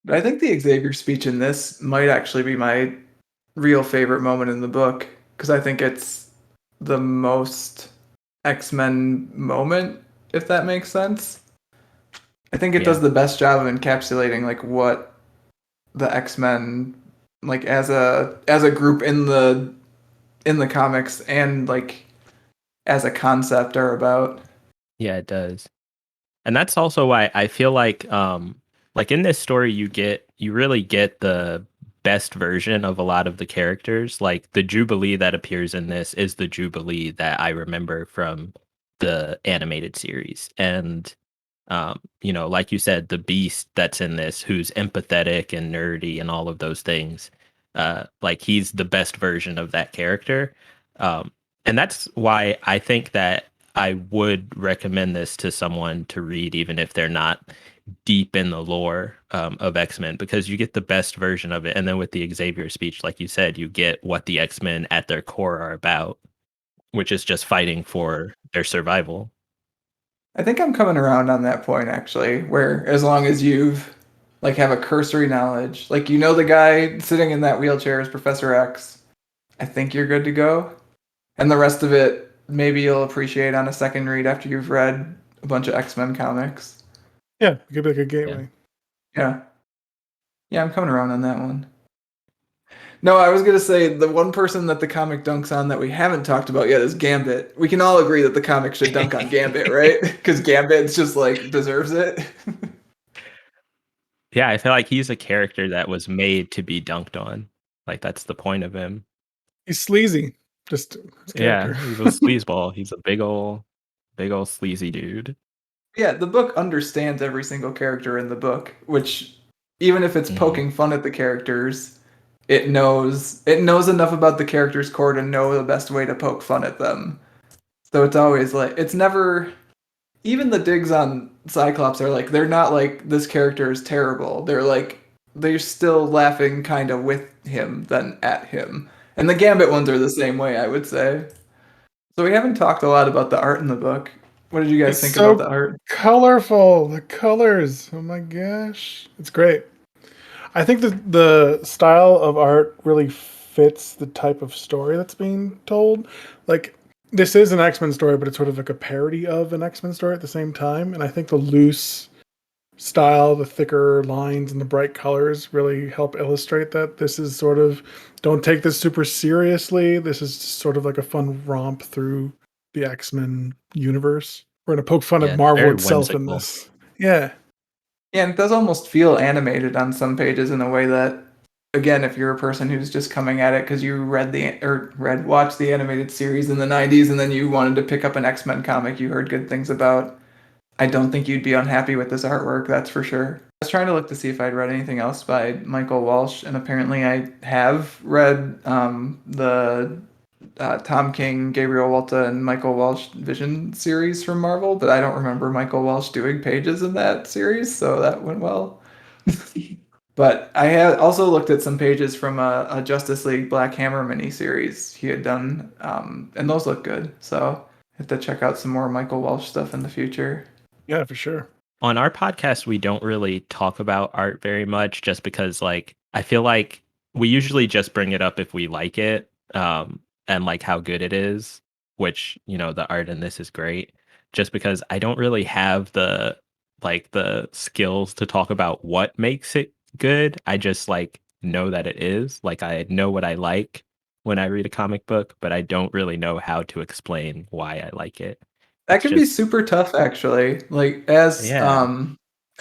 But I think the Xavier speech in this might actually be my real favorite moment in the book because I think it's the most X-Men moment, if that makes sense. I think it Yeah. does the best job of encapsulating like what the X-Men like as a group in the comics and like as a concept are about. Yeah, it does. And that's also why I feel like in this story you really get the best version of a lot of the characters. Like the Jubilee that appears in this is the Jubilee that I remember from the animated series. And like you said, the Beast that's in this, who's empathetic and nerdy and all of those things, like he's the best version of that character. Um, and that's why I think that I would recommend this to someone to read, even if they're not deep in the lore of X-Men, because you get the best version of it. And then with the Xavier speech, like you said, you get what the X-Men at their core are about, which is just fighting for their survival. I think I'm coming around on that point actually, where as long as you've like have a cursory knowledge, like you know the guy sitting in that wheelchair is Professor X, I think you're good to go. And the rest of it maybe you'll appreciate on a second read after you've read a bunch of X-Men comics. Yeah, it could be like a Yeah. gateway. Yeah. Yeah, I'm coming around on that one. No, I was gonna say the one person that the comic dunks on that we haven't talked about yet is Gambit. We can all agree that the comic should dunk on Gambit, right? Because Gambit's just like deserves it. Yeah, I feel like he's a character that was made to be dunked on. Like that's the point of him. He's sleazy, just his Yeah, character. he's a sleazeball. He's a big old sleazy dude. Yeah, the book understands every single character in the book, which even if it's Mhm. poking fun at the characters, it knows enough about the character's core to know the best way to poke fun at them. So it's always like it's never even the digs on Cyclops are like they're not like this character is terrible. They're like they're still laughing kind of with him than at him. And the Gambit ones are the same way, I would say. So we haven't talked a lot about the art in the book. What did you guys It's think about so the art? colorful. The colors. Oh my gosh. It's great. I think the style of art really fits the type of story that's being told. Like this is an X-Men story, but it's sort of like a parody of an X-Men story at the same time. And I think the loose style, the thicker lines and the bright colors really help illustrate that this is sort of don't take this super seriously. This is just sort of like a fun romp through the X-Men universe. We're gonna poke fun at Yeah, it's Marvel very itself in whimsical. this. Yeah. Yeah, and it does almost feel animated on some pages in a way that, again, if you're a person who's just coming at it because you watched the animated series in the '90s and then you wanted to pick up an X-Men comic you heard good things about, I don't think you'd be unhappy with this artwork, that's for sure. I was trying to look to see if I'd read anything else by Michael Walsh, and apparently I have read the Tom King, Gabriel Walta, and Michael Walsh Vision series from Marvel, but I don't remember Michael Walsh doing pages in that series, so that went well. But I had also looked at some pages from a Justice League Black Hammer miniseries he had done, and those look good. So I have to check out some more Michael Walsh stuff in the future. Yeah, for sure. On our podcast, we don't really talk about art very much just because like I feel like we usually just bring it up if we like it, and like how good it is, which, the art in this is great. Just because I don't really have the skills to talk about what makes it good. I just like know that it is. Like I know what I like when I read a comic book, but I don't really know how to explain why I like it. That It's can be just super tough, actually. Like as yeah.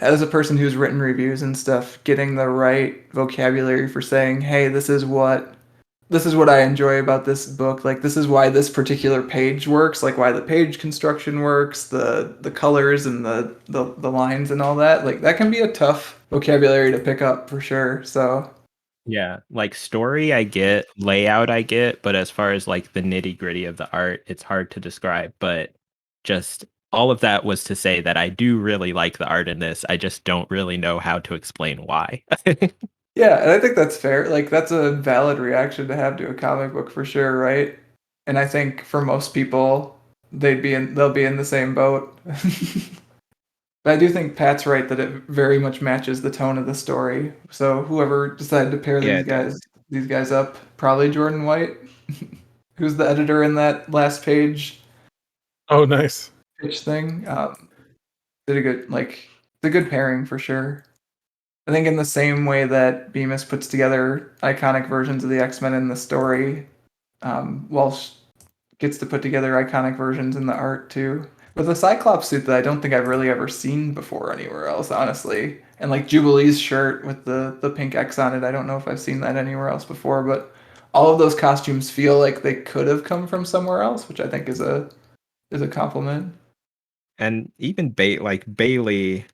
as a person who's written reviews and stuff, getting the right vocabulary for saying, "Hey, this is what I enjoy about this book. Like this is why this particular page works, like why the page construction works, the colors and the lines and all that. Like that can be a tough vocabulary to pick up for sure." So Yeah, like story I get, layout I get, but as far as like the nitty-gritty of the art, it's hard to describe, but just all of that was to say that I do really like the art in this. I just don't really know how to explain why. yeah, and I think that's fair. Like that's a valid reaction to have to a comic book for sure, right? And I think for most people, they'll be in the same boat. But I do think Pat's right that it very much matches the tone of the story. So whoever decided to pair Yeah, it does. these guys up, probably Jordan White, who's the editor in that last page Oh, nice. pitch thing. Did a good it's a good pairing for sure. I think in the same way that Bemis puts together iconic versions of the X-Men in the story, Walsh gets to put together iconic versions in the art too. With a Cyclops suit that I don't think I've really ever seen before anywhere else, honestly. And like Jubilee's shirt with the pink X on it, I don't know if I've seen that anywhere else before, but all of those costumes feel like they could have come from somewhere else, which I think is a compliment. And even Bailey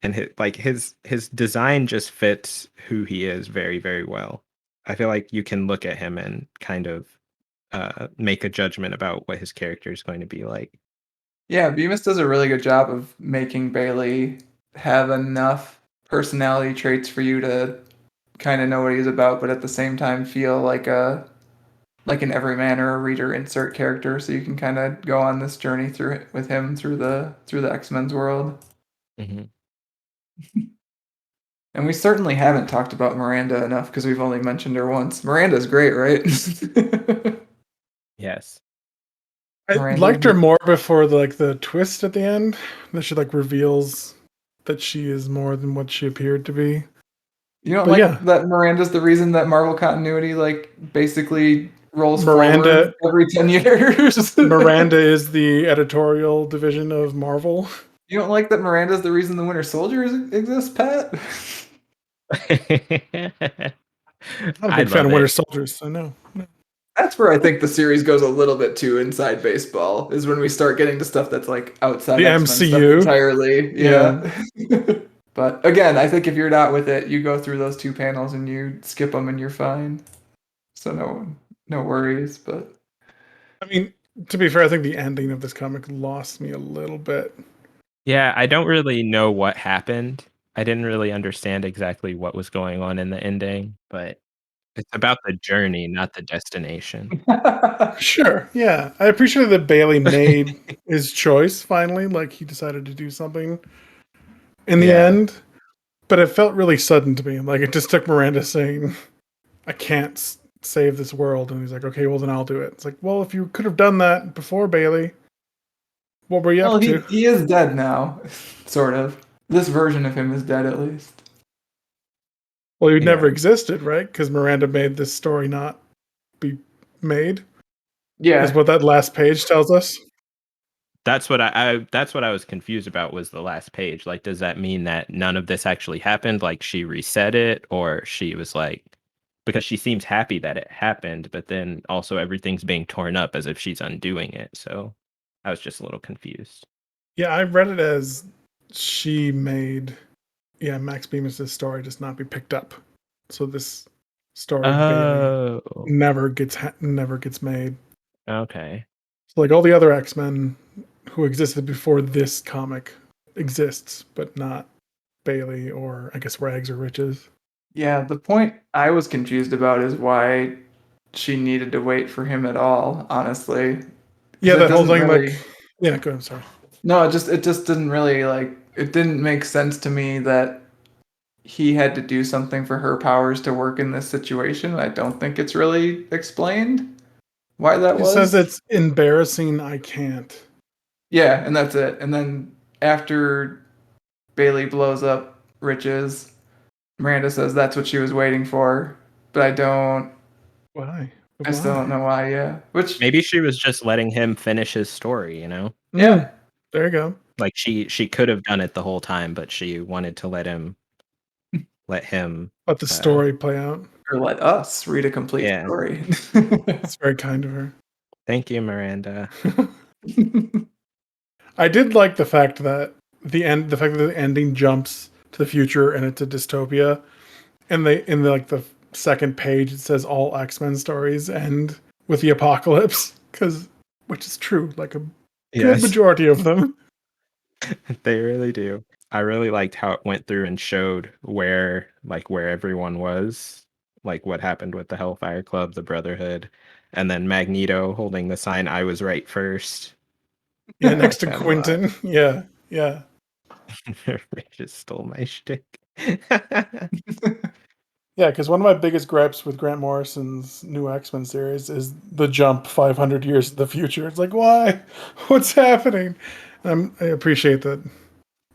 and his design just fits who he is very, very well. I feel like you can look at him and kind of make a judgment about what his character is going to be like. Yeah, Bemis does a really good job of making Bailey have enough personality traits for you to kind of know what he's about, but at the same time feel like an everyman or a reader insert character, so you can kind of go on this journey through it with him through the X-Men's world. Mhm. And we certainly haven't talked about Miranda enough because we've only mentioned her once. Miranda's great, right? Yes. I Miranda, liked her more before the twist at the end that she reveals that she is more than what she appeared to be. you don't But yeah, like that Miranda's the reason that Marvel continuity like basically rolls forward Miranda every 10 years? Miranda is the editorial division of Marvel. You don't like that Miranda's the reason the Winter Soldier exist, Pat? I'm not a I big fan love of Winter it. Soldiers, so no. That's where I think the series goes a little bit too inside baseball, is when we start getting to stuff that's like outside The X-Men stuff MCU. entirely. Yeah. Yeah. But again, I think if you're not with it, you go through those two panels and you skip them and you're fine. So no worries, but I mean, to be fair, I think the ending of this comic lost me a little bit. Yeah, I don't really know what happened. I didn't really understand exactly what was going on in the ending, but it's about the journey, not the destination. Sure, yeah. I appreciate that Bailey made his choice finally. Like he decided to do something in the Yeah. end, but it felt really sudden to me. Like it just took Miranda saying, "I can't save this world," and he's like, "Okay, well then I'll do it." It's like, well, if you could have done that before, Bailey, what were you well, up to? he is dead now, sort of. This version of him is dead at least. Well, he never Yeah. existed, right? Because Miranda made this story not be made. Is Yeah. what that last page tells us. That's what that's what I was confused about was the last page. Like, does that mean that none of this actually happened? Like she reset it, or she was like, because she seems happy that it happened, but then also everything's being torn up as if she's undoing it. So I was just a little confused. Yeah, I read it as she made Max Bemis' story just not be picked up. So this story of Bailey Oh, never gets made. okay. So like all the other X-Men who existed before this comic exists, but not Bailey or I guess Rags or Riches. Yeah, the point I was confused about is why she needed to wait for him at all, honestly. Because Yeah, it that whole doesn't thing really yeah, go I'm sorry. no, it just didn't really like it didn't make sense to me that he had to do something for her powers to work in this situation. I don't think it's really explained why that He says was. it's embarrassing I can't. Yeah, and that's it. And then after Bailey blows up Riches, Miranda says that's what she was waiting for, but Why? I still don't Why? know why. Yeah, which Maybe she was just letting him finish his story, you know? Mm, yeah, there you go. Like she could have done it the whole time, but she wanted to let him Let the story play out. Or let us read a complete yeah. story. It's very kind of her. Thank you, Miranda. I did like the fact that the ending jumps to the future and it's a dystopia, and the second page it says all X-Men stories end with the apocalypse, which is true, like a good Yes, majority of them. they really do. I really liked how it went through and showed where everyone was, like what happened with the Hellfire Club, the Brotherhood, and then Magneto holding the sign "I was right first." Yeah, next to Kind of Quentin. Yeah, yeah. Ray just stole my shtick. Yeah, because one of my biggest gripes with Grant Morrison's new X-Men series is the jump 500 years in the future. It's like, why? What's happening? I appreciate that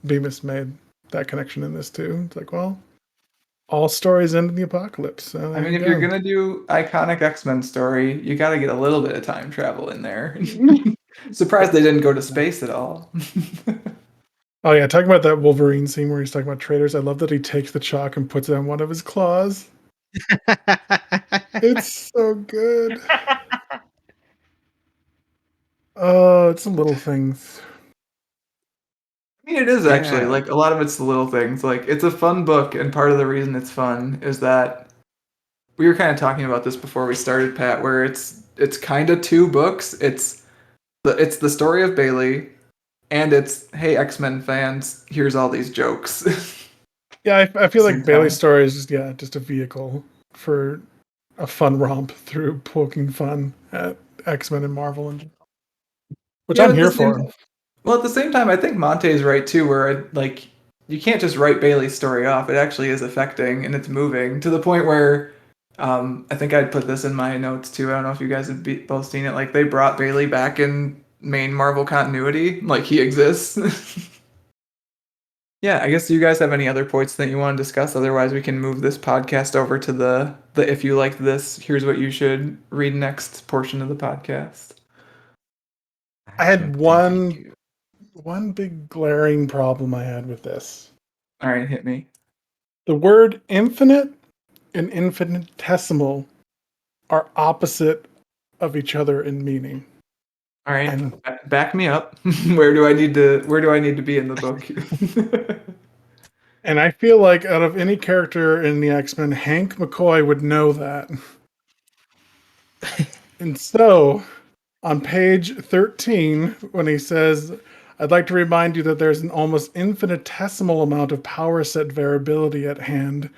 Bemis made that connection in this too. It's like, well, all stories end in the apocalypse. So I there mean, you if you're go. gonna do iconic X-Men story, you got to get a little bit of time travel in there. Surprised they didn't go to space at all. Oh yeah, talking about that Wolverine scene where he's talking about traitors. I love that he takes the chalk and puts it on one of his claws. It's so good. Oh, it's the little things. I mean, it is actually Yeah. like a lot of it's the little things. Like it's a fun book, and part of the reason it's fun is that we were kind of talking about this before we started, Pat, where it's kind of two books. It's the story of Bailey, and it's hey X-Men fans, here's all these jokes. Yeah, I feel like Same Bailey's time. story is just a vehicle for a fun romp through poking fun at X-Men and Marvel, which Yeah, I'm but at the here same for. well, at the same time, I think Monte is right too, where like you can't just write Bailey's story off. It actually is affecting and it's moving to the point where I think I'd put this in my notes too. I don't know if you guys have both seen it. Like they brought Bailey back in main Marvel continuity, like he exists. Yeah, I guess do you guys have any other points that you want to discuss? Otherwise, we can move this podcast over to the if you like this, here's what you should read next portion of the podcast. I I had don't think I do. one big glaring problem I had with this. All right, hit me. The word infinite and infinitesimal are opposite of each other in meaning. All right, And back me up. Where do I need to be in the book? I feel like out of any character in the X-Men, Hank McCoy would know that. And so, on page 13, when he says, I'd like to remind you that there's an almost infinitesimal amount of power set variability at hand,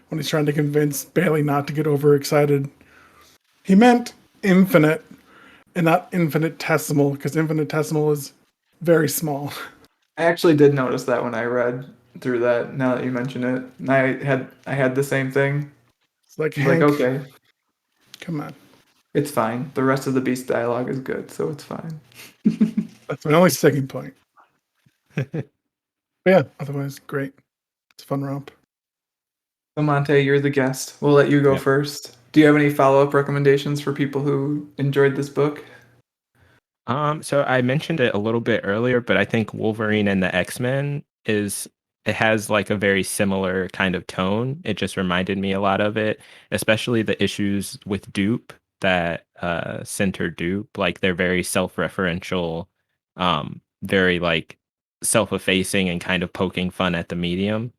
when he's trying to convince Bailey not to get overexcited, he meant infinite and not infinitesimal, because infinitesimal is very small. I actually did notice that when I read through that. Now that you mention it, and I had the same thing. It's like, I was like, Hank, okay, come on. it's fine. The rest of the Beast dialogue is good, so it's fine. That's my only sticking point. But yeah, otherwise, great. It's a fun romp. So Monte, you're the guest. We'll let you go Yep. first. Do you have any follow-up recommendations for people who enjoyed this book? So I mentioned it a little bit earlier, but I think Wolverine and the X-Men it has like a very similar kind of tone. It just reminded me a lot of it, especially the issues with Dupe that center Dupe. Like they're very self-referential, very like self-effacing and kind of poking fun at the medium.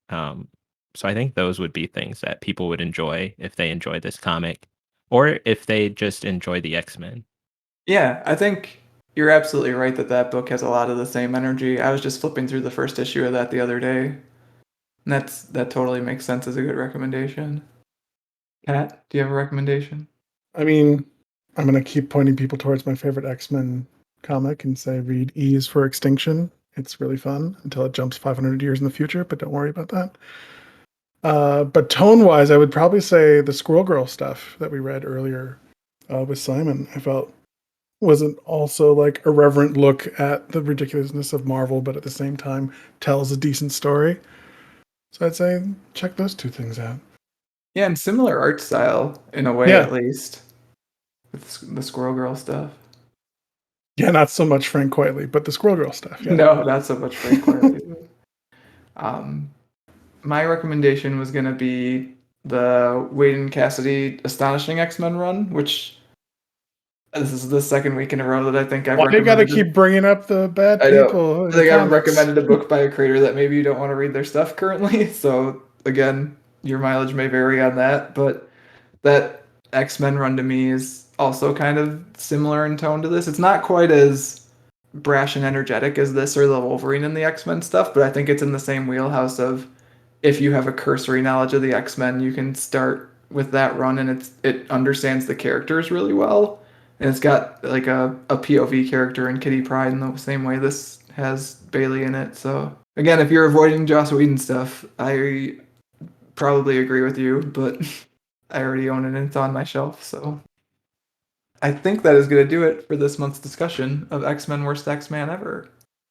Um, so I think those would be things that people would enjoy if they enjoy this comic, or if they just enjoy the X-Men. Yeah, I think you're absolutely right that that book has a lot of the same energy. I was just flipping through the first issue of that the other day, and that totally makes sense as a good recommendation. Pat, do you have a recommendation? I mean, I'm going to keep pointing people towards my favorite X-Men comic and say read E is for Extinction. It's really fun until it jumps 500 years in the future, but don't worry about that. But tone-wise, I would probably say the Squirrel Girl stuff that we read earlier with Simon, I felt wasn't also like a reverent look at the ridiculousness of Marvel, but at the same time tells a decent story. So I'd say check those two things out. Yeah, and similar art style in a way, Yeah, at least, with the Squirrel Girl stuff. Yeah, not so much Frank Quitely, but the Squirrel Girl stuff. Yeah. No, not so much Frank Quitely. My recommendation was going to be the Wade and Cassidy Astonishing X-Men run, which this is the second week in a row that I think I've Why you gotta recommended. keep bringing up the bad I know. people I in think I've comics? recommended a book by a creator that maybe you don't want to read their stuff currently. So again, your mileage may vary on that, but that X-Men run to me is also kind of similar in tone to this. It's not quite as brash and energetic as this or the Wolverine and the X-Men stuff, but I think it's in the same wheelhouse of if you have a cursory knowledge of the X-Men, you can start with that run and it understands the characters really well. And it's got like a POV character in Kitty Pryde in the same way this has Bailey in it. So again, if you're avoiding Joss Whedon stuff, I probably agree with you, but I already own it and it's on my shelf, so I think that is going to do it for this month's discussion of X-Men Worst X-Man Ever.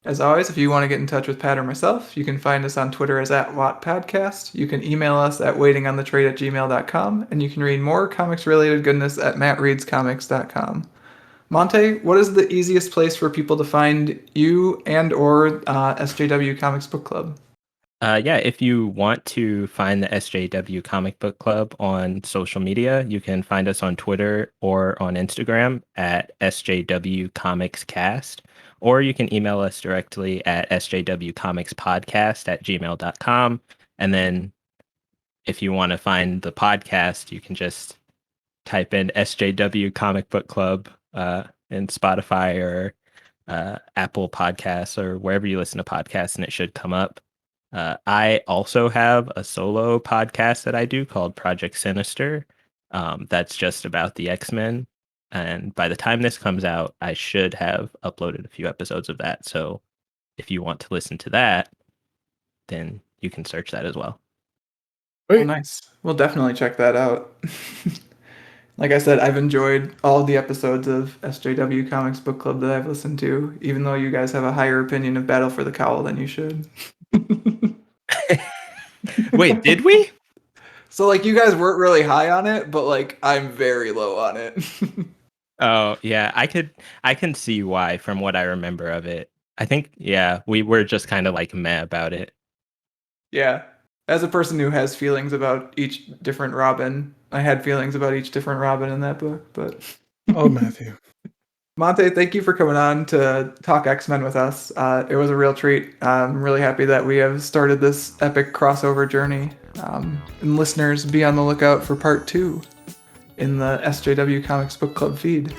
As always, if you want to get in touch with Pat or myself, you can find us on Twitter as @WattPodcast. You can email us at waitingonthetrade@gmail.com, and you can read more comics-related goodness at mattreadscomics.com. Monte, what is the easiest place for people to find you and or SJW Comics Book Club? Yeah, if you want to find the SJW Comic Book Club on social media, you can find us on Twitter or on Instagram at SJW Comics Cast, or you can email us directly at sjwcomicspodcast@gmail.com. And then if you want to find the podcast, you can just type in SJW Comic Book Club in Spotify or Apple Podcasts or wherever you listen to podcasts, and it should come up. I also have a solo podcast that I do called Project Sinister. That's just about the X-Men. And by the time this comes out, I should have uploaded a few episodes of that. So if you want to listen to that, then you can search that as well. Oh, nice. We'll definitely check that out. Like I said, I've enjoyed all the episodes of SJW Comics Book Club that I've listened to, even though you guys have a higher opinion of Battle for the Cowl than you should. Wait, did we? So like you guys weren't really high on it, but like I'm very low on it. Oh, yeah, I can see why from what I remember of it. I think, yeah, we were just kind of like meh about it. Yeah. As a person who has feelings about each different Robin, I had feelings about each different Robin in that book, but Oh, Matthew. Monte, thank you for coming on to talk X-Men with us. It was a real treat. I'm really happy that we have started this epic crossover journey. And listeners, be on the lookout for part 2 in the SJW Comics Book Club feed.